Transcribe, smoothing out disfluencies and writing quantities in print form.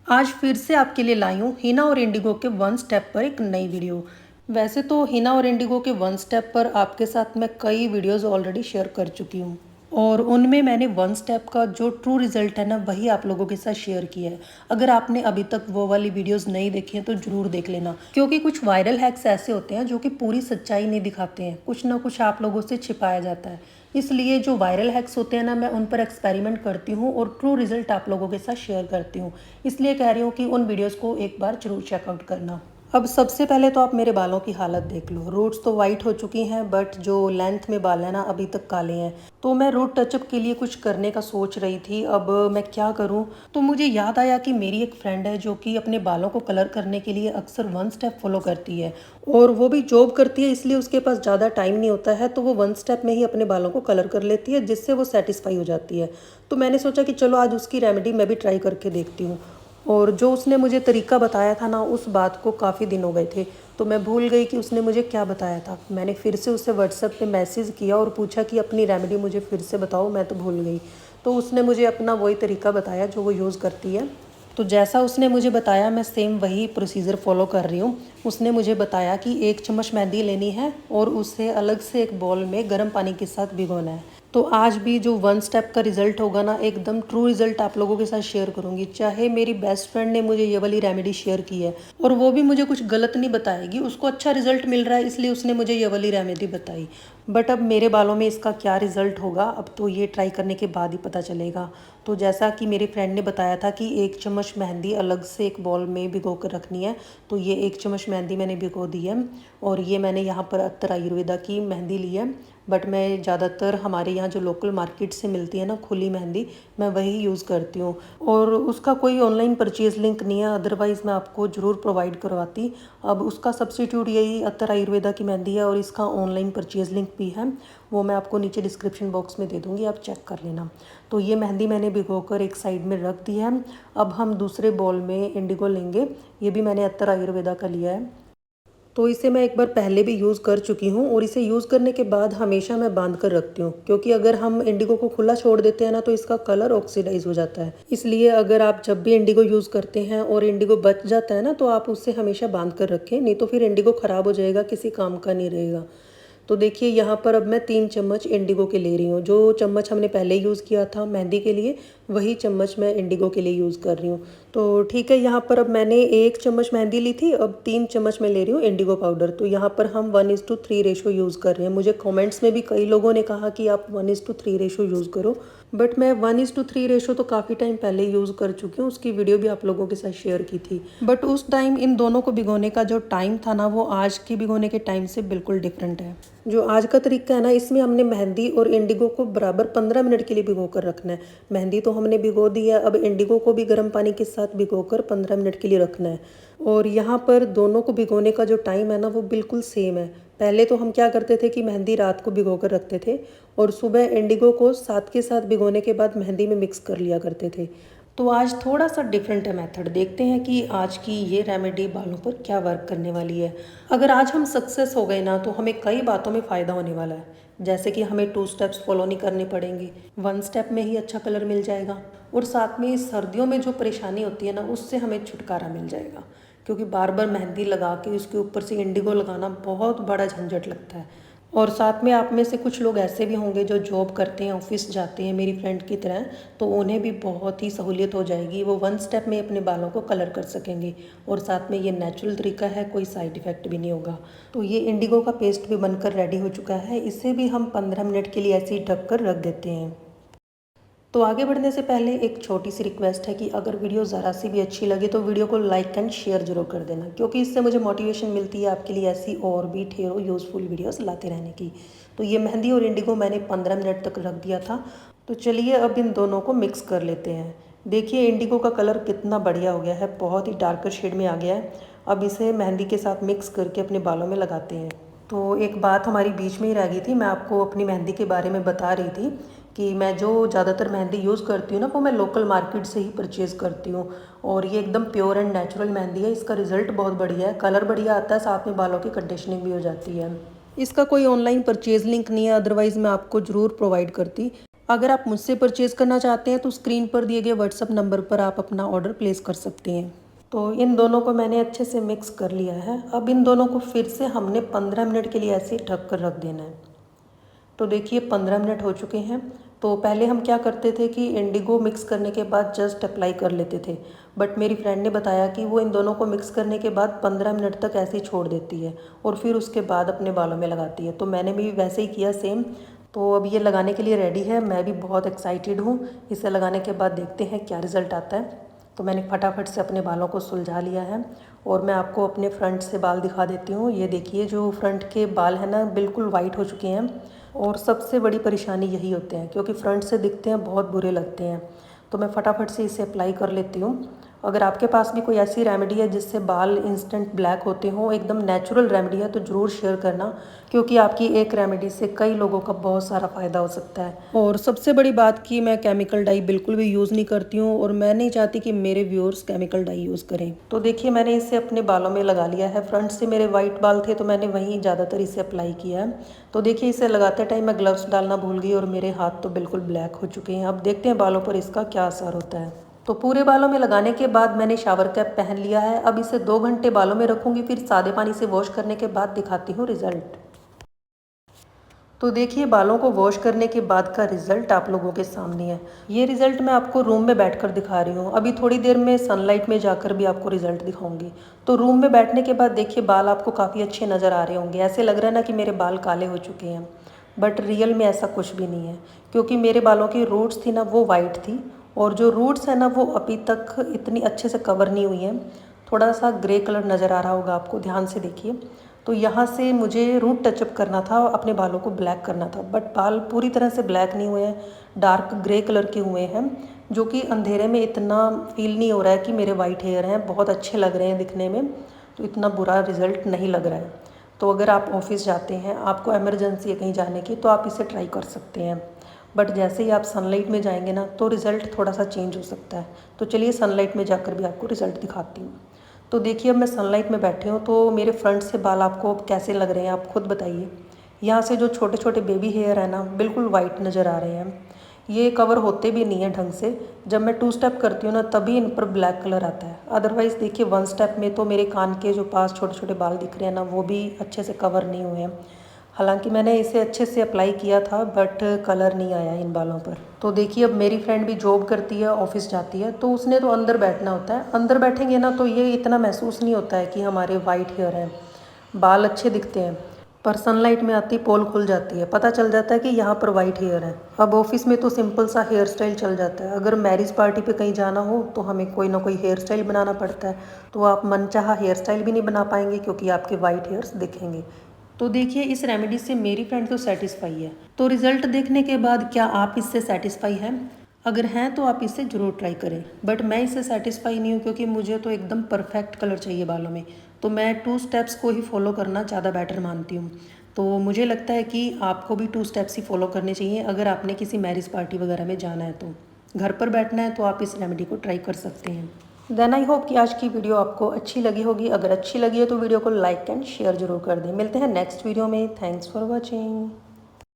आज फिर से आपके लिए लाई हूँ हिना और इंडिगो के वन स्टेप पर एक नई वीडियो। वैसे तो हिना और इंडिगो के वन स्टेप पर आपके साथ मैं कई वीडियोस ऑलरेडी शेयर कर चुकी हूँ और उनमें मैंने वन स्टेप का जो ट्रू रिजल्ट है ना वही आप लोगों के साथ शेयर किया है। अगर आपने अभी तक वो वाली वीडियोस नहीं देखी हैं तो ज़रूर देख लेना, क्योंकि कुछ वायरल हैक्स ऐसे होते हैं जो कि पूरी सच्चाई नहीं दिखाते हैं, कुछ ना कुछ आप लोगों से छिपाया जाता है। इसलिए जो वायरल हैक्स होते हैं ना, मैं उन पर एक्सपेरिमेंट करती हूँ और ट्रू रिजल्ट आप लोगों के साथ शेयर करती हूँ। इसलिए कह रही हूँ कि उन वीडियोस को एक बार जरूर चेकआउट करना। अब सबसे पहले तो आप मेरे बालों की हालत देख लो। रूट्स तो वाइट हो चुकी हैं बट जो लेंथ में बाल है ना अभी तक काले हैं। तो मैं रूट टचअप के लिए कुछ करने का सोच रही थी, अब मैं क्या करूं। तो मुझे याद आया कि मेरी एक फ्रेंड है जो कि अपने बालों को कलर करने के लिए अक्सर वन स्टेप फॉलो करती है और वो भी जॉब करती है, इसलिए उसके पास ज़्यादा टाइम नहीं होता है, तो वो वन स्टेप में ही अपने बालों को कलर कर लेती है जिससे वो सेटिस्फाई हो जाती है। तो मैंने सोचा कि चलो आज उसकी रेमेडी मैं भी ट्राई करके देखती हूँ। और जो उसने मुझे तरीका बताया था ना, उस बात को काफ़ी दिन हो गए थे तो मैं भूल गई कि उसने मुझे क्या बताया था। मैंने फिर से उसे व्हाट्सएप पे मैसेज किया और पूछा कि अपनी रेमेडी मुझे फिर से बताओ, मैं तो भूल गई। तो उसने मुझे अपना वही तरीका बताया जो वो यूज़ करती है। तो जैसा उसने मुझे बताया मैं सेम वही प्रोसीजर फॉलो कर रही हूँ। उसने मुझे बताया कि 1 चम्मच मेहंदी लेनी है और उसे अलग से एक बॉल में गर्म पानी के साथ भिगोना है। तो आज भी जो वन स्टेप का रिजल्ट होगा ना, एकदम ट्रू रिजल्ट आप लोगों के साथ शेयर करूंगी। चाहे मेरी बेस्ट फ्रेंड ने मुझे ये वाली रेमेडी शेयर की है और वो भी मुझे कुछ गलत नहीं बताएगी, उसको अच्छा रिजल्ट मिल रहा है इसलिए उसने मुझे ये वाली रेमेडी बताई। बट अब मेरे बालों में इसका क्या रिजल्ट होगा, अब तो ये ट्राई करने के बाद ही पता चलेगा। तो जैसा कि मेरी फ्रेंड ने बताया था कि 1 चम्मच मेहंदी अलग से एक बॉल में भिगो कर रखनी है, तो ये 1 चम्मच मेहंदी मैंने भिगो दी है। और ये मैंने यहाँ पर अत्तर आयुर्वेदा की मेहंदी ली है, बट मैं ज़्यादातर हमारे यहाँ जो लोकल मार्केट से मिलती है ना खुली मेहंदी, मैं वही यूज़ करती हूँ। और उसका कोई ऑनलाइन परचेज़ लिंक नहीं है, अदरवाइज़ मैं आपको ज़रूर प्रोवाइड करवाती। अब उसका सब्स्टिट्यूट यही अत्तर आयुर्वेदा की मेहंदी है और इसका ऑनलाइन परचेज़ लिंक भी है, वो मैं आपको नीचे डिस्क्रिप्शन बॉक्स में दे दूँगी, आप चेक कर लेना। तो ये मेहंदी मैंने भिगोकर एक साइड में रख दी है। अब हम दूसरे बॉल में इंडिगो लेंगे, ये भी मैंने अत्तर आयुर्वेदा का लिया है। तो इसे मैं एक बार पहले भी यूज़ कर चुकी हूँ और इसे यूज़ करने के बाद हमेशा मैं बांध कर रखती हूँ, क्योंकि अगर हम इंडिगो को खुला छोड़ देते हैं ना तो इसका कलर ऑक्सीडाइज हो जाता है। इसलिए अगर आप जब भी इंडिगो यूज़ करते हैं और इंडिगो बच जाता है ना तो आप उसे हमेशा बांध कर रखें, नहीं तो फिर इंडिगो ख़राब हो जाएगा, किसी काम का नहीं रहेगा। तो देखिए यहाँ पर अब मैं 3 चम्मच इंडिगो के ले रही हूँ। जो चम्मच हमने पहले यूज़ किया था मेहंदी के लिए, वही चम्मच मैं इंडिगो के लिए यूज़ कर रही हूँ। तो ठीक है, यहाँ पर अब मैंने 1 चम्मच मेहंदी ली थी, अब 3 चम्मच मैं ले रही हूँ इंडिगो पाउडर। तो यहाँ पर हम 1:3 रेशो यूज़ कर रहे हैं। मुझे कमेंट्स में भी कई लोगों ने कहा कि आप 1:3 रेशो यूज़ करो, बट मैं 1:3 रेशो तो काफ़ी टाइम पहले यूज़ कर चुकी हूँ, उसकी वीडियो भी आप लोगों के साथ शेयर की थी। बट उस टाइम इन दोनों को भिगोने का जो टाइम था ना, वो आज के भिगोने के टाइम से बिल्कुल डिफरेंट है। जो आज का तरीका है ना, इसमें हमने मेहंदी और इंडिगो को बराबर 15 मिनट के लिए भिगो कर रखना है। मेहंदी तो हमने भिगो दी है, अब इंडिगो को भी गर्म पानी के साथ भिगो कर 15 मिनट के लिए रखना है। और यहाँ पर दोनों को भिगोने का जो टाइम है ना वो बिल्कुल सेम है। पहले तो हम क्या करते थे कि मेहंदी रात को भिगो कर रखते थे और सुबह इंडिगो को साथ के साथ भिगोने के बाद मेहंदी में मिक्स कर लिया करते थे। तो आज थोड़ा सा डिफरेंट है मेथड, देखते हैं कि आज की ये रेमेडी बालों पर क्या वर्क करने वाली है। अगर आज हम सक्सेस हो गए ना तो हमें कई बातों में फ़ायदा होने वाला है, जैसे कि हमें 2 स्टेप्स फॉलो नहीं करने पड़ेंगे, वन स्टेप में ही अच्छा कलर मिल जाएगा और साथ में सर्दियों में जो परेशानी होती है ना उससे हमें छुटकारा मिल जाएगा, क्योंकि बार बार मेहंदी लगा के उसके ऊपर से इंडिगो लगाना बहुत बड़ा झंझट लगता है। और साथ में आप में से कुछ लोग ऐसे भी होंगे जो जॉब करते हैं, ऑफिस जाते हैं मेरी फ्रेंड की तरह, तो उन्हें भी बहुत ही सहूलियत हो जाएगी, वो वन स्टेप में अपने बालों को कलर कर सकेंगे। और साथ में ये नेचुरल तरीका है, कोई साइड इफ़ेक्ट भी नहीं होगा। तो ये इंडिगो का पेस्ट भी बनकर रेडी हो चुका है, इसे भी हम 15 मिनट के लिए ऐसे ही ढक कर रख देते हैं। तो आगे बढ़ने से पहले एक छोटी सी रिक्वेस्ट है कि अगर वीडियो ज़रा सी भी अच्छी लगे तो वीडियो को लाइक एंड शेयर जरूर कर देना, क्योंकि इससे मुझे मोटिवेशन मिलती है आपके लिए ऐसी और भी ढेरों यूज़फुल वीडियोस लाते रहने की। तो ये मेहंदी और इंडिगो मैंने 15 मिनट तक रख दिया था। तो चलिए अब इन दोनों को मिक्स कर लेते हैं। देखिए इंडिगो का कलर कितना बढ़िया हो गया है, बहुत ही डार्कर शेड में आ गया है। अब इसे मेहंदी के साथ मिक्स करके अपने बालों में लगाते हैं। तो एक बात हमारी बीच में ही रह गई थी, मैं आपको अपनी मेहंदी के बारे में बता रही थी कि मैं जो ज़्यादातर मेहंदी यूज़ करती हूँ ना वो मैं लोकल मार्केट से ही परचेज़ करती हूँ। और ये एकदम प्योर एंड नेचुरल मेहंदी है, इसका रिज़ल्ट बहुत बढ़िया है, कलर बढ़िया आता है, साथ में बालों की कंडीशनिंग भी हो जाती है। इसका कोई ऑनलाइन परचेज़ लिंक नहीं है, अदरवाइज़ मैं आपको ज़रूर प्रोवाइड करती। अगर आप मुझसे परचेज़ करना चाहते हैं तो स्क्रीन पर दिए गए व्हाट्सएप नंबर पर आप अपना ऑर्डर प्लेस कर सकते हैं। तो इन दोनों को मैंने अच्छे से मिक्स कर लिया है। अब इन दोनों को फिर से हमने 15 मिनट के लिए ऐसे ही ढक कर रख देना है। तो देखिए 15 मिनट हो चुके हैं। तो पहले हम क्या करते थे कि इंडिगो मिक्स करने के बाद जस्ट अप्लाई कर लेते थे, बट मेरी फ्रेंड ने बताया कि वो इन दोनों को मिक्स करने के बाद 15 मिनट तक ऐसे ही छोड़ देती है और फिर उसके बाद अपने बालों में लगाती है। तो मैंने भी वैसे ही किया सेम। तो अब ये लगाने के लिए रेडी है। मैं भी बहुत एक्साइटेड हूँ। इसे लगाने के बाद देखते हैं क्या रिज़ल्ट आता है। तो मैंने फटाफट से अपने बालों को सुलझा लिया है और मैं आपको अपने फ्रंट से बाल दिखा देती हूँ। ये देखिए जो फ्रंट के बाल हैं ना, बिल्कुल वाइट हो चुके हैं। और सबसे बड़ी परेशानी यही होते हैं, क्योंकि फ्रंट से दिखते हैं बहुत बुरे लगते हैं। तो मैं फटाफट से इसे अप्लाई कर लेती हूँ। अगर आपके पास भी कोई ऐसी रेमेडी है जिससे बाल इंस्टेंट ब्लैक होते हों, एकदम नेचुरल रेमेडी है, तो ज़रूर शेयर करना, क्योंकि आपकी एक रेमेडी से कई लोगों का बहुत सारा फ़ायदा हो सकता है। और सबसे बड़ी बात कि मैं केमिकल डाई बिल्कुल भी यूज़ नहीं करती हूँ और मैं नहीं चाहती कि मेरे व्यूअर्स केमिकल डाई यूज़ करें। तो देखिए मैंने इसे अपने बालों में लगा लिया है। फ्रंट से मेरे वाइट बाल थे तो मैंने वहीं ज़्यादातर इसे अप्लाई किया है। तो देखिए इसे लगाते टाइम मैं ग्लव्स डालना भूल गई और मेरे हाथ तो बिल्कुल ब्लैक हो चुके हैं। अब देखते हैं बालों पर इसका क्या असर होता है। तो पूरे बालों में लगाने के बाद मैंने शावर कैप पहन लिया है। अब इसे 2 घंटे बालों में रखूँगी, फिर सादे पानी से वॉश करने के बाद दिखाती हूँ रिज़ल्ट। तो देखिए बालों को वॉश करने के बाद का रिज़ल्ट आप लोगों के सामने है। ये रिज़ल्ट मैं आपको रूम में बैठकर दिखा रही हूँ। अभी थोड़ी देर में सनलाइट में जाकर भी आपको रिज़ल्ट दिखाऊंगी। तो रूम में बैठने के बाद देखिए बाल आपको काफ़ी अच्छे नज़र आ रहे होंगे। ऐसे लग रहा है ना कि मेरे बाल काले हो चुके हैं, बट रियल में ऐसा कुछ भी नहीं है, क्योंकि मेरे बालों की रूट्स थी ना वो वाइट थी, और जो रूट्स है ना वो अभी तक इतनी अच्छे से कवर नहीं हुई हैं। थोड़ा सा ग्रे कलर नज़र आ रहा होगा आपको, ध्यान से देखिए। तो यहाँ से मुझे रूट टचअप करना था, अपने बालों को ब्लैक करना था, बट बाल पूरी तरह से ब्लैक नहीं हुए हैं, डार्क ग्रे कलर के हुए हैं, जो कि अंधेरे में इतना फील नहीं हो रहा है कि मेरे वाइट हेयर हैं। बहुत अच्छे लग रहे हैं दिखने में, तो इतना बुरा रिज़ल्ट नहीं लग रहा है। तो अगर आप ऑफिस जाते हैं, आपको इमरजेंसी है कहीं जाने की, तो आप इसे ट्राई कर सकते हैं। बट जैसे ही आप सनलाइट में जाएंगे ना, तो रिज़ल्ट थोड़ा सा चेंज हो सकता है। तो चलिए सनलाइट में जाकर भी आपको रिज़ल्ट दिखाती हूँ। तो देखिए अब मैं सनलाइट में बैठी हूँ, तो मेरे फ्रंट से बाल आपको कैसे लग रहे हैं आप खुद बताइए। यहाँ से जो छोटे छोटे बेबी हेयर है ना, बिल्कुल वाइट नज़र आ रहे हैं। ये कवर होते भी नहीं है ढंग से। जब मैं 2 स्टेप करती हूँ ना, तभी इन पर ब्लैक कलर आता है। अदरवाइज़ देखिए 1 स्टेप में तो मेरे कान के जो पास छोटे छोटे बाल दिख रहे हैं ना, वो भी अच्छे से कवर नहीं हुए हैं। हालांकि मैंने इसे अच्छे से अप्लाई किया था, बट कलर नहीं आया इन बालों पर। तो देखिए अब मेरी फ्रेंड भी जॉब करती है, ऑफिस जाती है, तो उसने तो अंदर बैठना होता है। अंदर बैठेंगे ना तो ये इतना महसूस नहीं होता है कि हमारे वाइट हेयर हैं, बाल अच्छे दिखते हैं। पर सनलाइट में आती पोल खुल जाती है, पता चल जाता है कि यहाँ पर वाइट हेयर है। अब ऑफिस में तो सिंपल सा हेयर स्टाइल चल जाता है। अगर मैरिज पार्टी पे कहीं जाना हो तो हमें कोई ना कोई हेयर स्टाइल बनाना पड़ता है, तो आप मनचाहा हेयर स्टाइल भी नहीं बना पाएंगे, क्योंकि आपके वाइट हेयर्स दिखेंगे। तो देखिए इस रेमेडी से मेरी फ्रेंड तो सेटिस्फाई है। तो रिज़ल्ट देखने के बाद क्या आप इससे सेटिस्फाई हैं? अगर हैं तो आप इसे ज़रूर ट्राई करें। बट मैं इससे सेटिस्फाई नहीं हूँ, क्योंकि मुझे तो एकदम परफेक्ट कलर चाहिए बालों में। तो मैं 2 स्टेप्स को ही फॉलो करना ज़्यादा बेटर मानती हूँ। तो मुझे लगता है कि आपको भी 2 स्टेप्स ही फॉलो करने चाहिए अगर आपने किसी मैरिज पार्टी वगैरह में जाना है। तो घर पर बैठना है तो आप इस रेमेडी को ट्राई कर सकते हैं। देन आई होप कि आज की वीडियो आपको अच्छी लगी होगी। अगर अच्छी लगी है तो वीडियो को लाइक एंड शेयर जरूर कर दें। मिलते हैं नेक्स्ट वीडियो में। Thanks for watching.